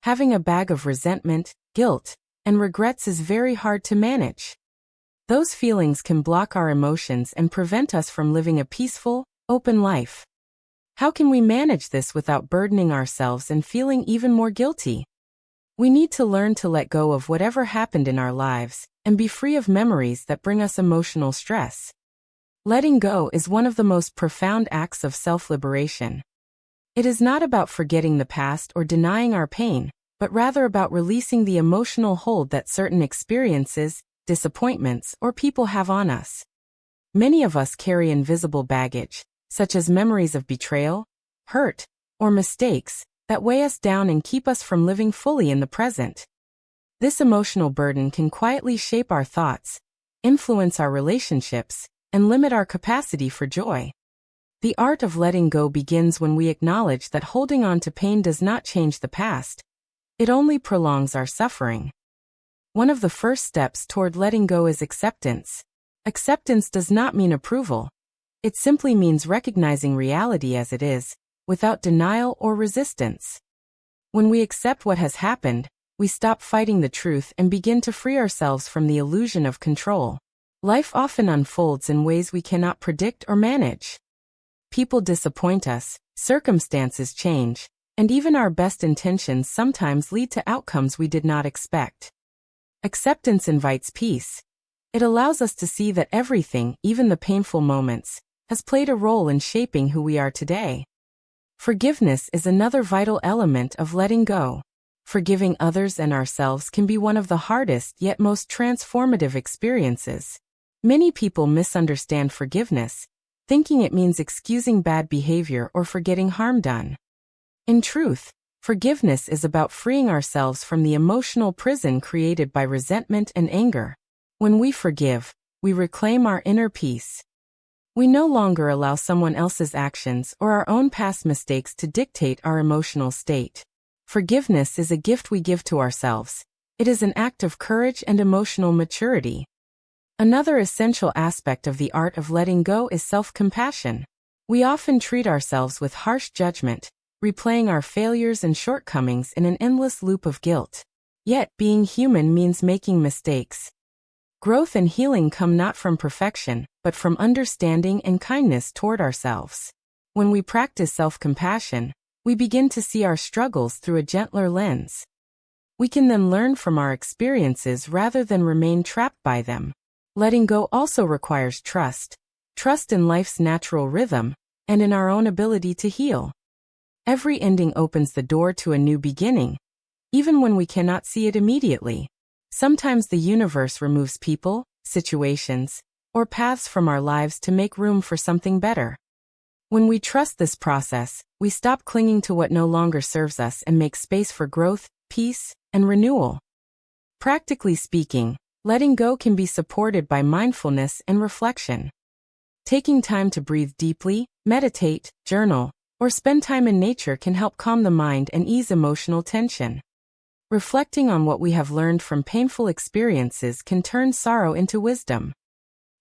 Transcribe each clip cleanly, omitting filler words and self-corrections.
Having a bag of resentment, guilt, and regrets is very hard to manage. Those feelings can block our emotions and prevent us from living a peaceful, open life. How can we manage this without burdening ourselves and feeling even more guilty? We need to learn to let go of whatever happened in our lives and be free of memories that bring us emotional stress. Letting go is one of the most profound acts of self-liberation. It is not about forgetting the past or denying our pain, but rather about releasing the emotional hold that certain experiences, disappointments, or people have on us. Many of us carry invisible baggage, such as memories of betrayal, hurt, or mistakes, that weigh us down and keep us from living fully in the present. This emotional burden can quietly shape our thoughts, influence our relationships, and limit our capacity for joy. The art of letting go begins when we acknowledge that holding on to pain does not change the past. It only prolongs our suffering. One of the first steps toward letting go is acceptance. Acceptance does not mean approval. It simply means recognizing reality as it is, without denial or resistance. When we accept what has happened, we stop fighting the truth and begin to free ourselves from the illusion of control. Life often unfolds in ways we cannot predict or manage. People disappoint us, circumstances change, and even our best intentions sometimes lead to outcomes we did not expect. Acceptance invites peace. It allows us to see that everything, even the painful moments, has played a role in shaping who we are today. Forgiveness is another vital element of letting go. Forgiving others and ourselves can be one of the hardest yet most transformative experiences. Many people misunderstand forgiveness, thinking it means excusing bad behavior or forgetting harm done. In truth, forgiveness is about freeing ourselves from the emotional prison created by resentment and anger. When we forgive, we reclaim our inner peace. We no longer allow someone else's actions or our own past mistakes to dictate our emotional state. Forgiveness is a gift we give to ourselves. It is an act of courage and emotional maturity. Another essential aspect of the art of letting go is self-compassion. We often treat ourselves with harsh judgment, replaying our failures and shortcomings in an endless loop of guilt. Yet, being human means making mistakes. Growth and healing come not from perfection, but from understanding and kindness toward ourselves. When we practice self-compassion, we begin to see our struggles through a gentler lens. We can then learn from our experiences rather than remain trapped by them. Letting go also requires trust in life's natural rhythm, and in our own ability to heal. Every ending opens the door to a new beginning, even when we cannot see it immediately. Sometimes the universe removes people, situations, or paths from our lives to make room for something better. When we trust this process, we stop clinging to what no longer serves us and make space for growth, peace, and renewal. Practically speaking, letting go can be supported by mindfulness and reflection. Taking time to breathe deeply, meditate, journal, or spend time in nature can help calm the mind and ease emotional tension. Reflecting on what we have learned from painful experiences can turn sorrow into wisdom.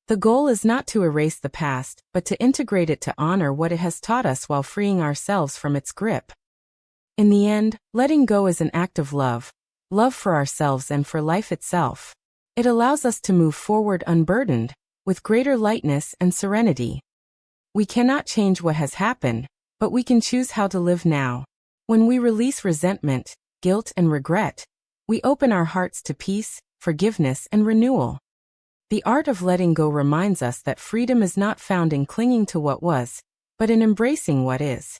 The goal is not to erase the past, but to integrate it to honor what it has taught us while freeing ourselves from its grip. In the end, letting go is an act of love for ourselves and for life itself. It allows us to move forward unburdened, with greater lightness and serenity. We cannot change what has happened, but we can choose how to live now. When we release resentment, guilt, and regret, we open our hearts to peace, forgiveness, and renewal. The art of letting go reminds us that freedom is not found in clinging to what was, but in embracing what is.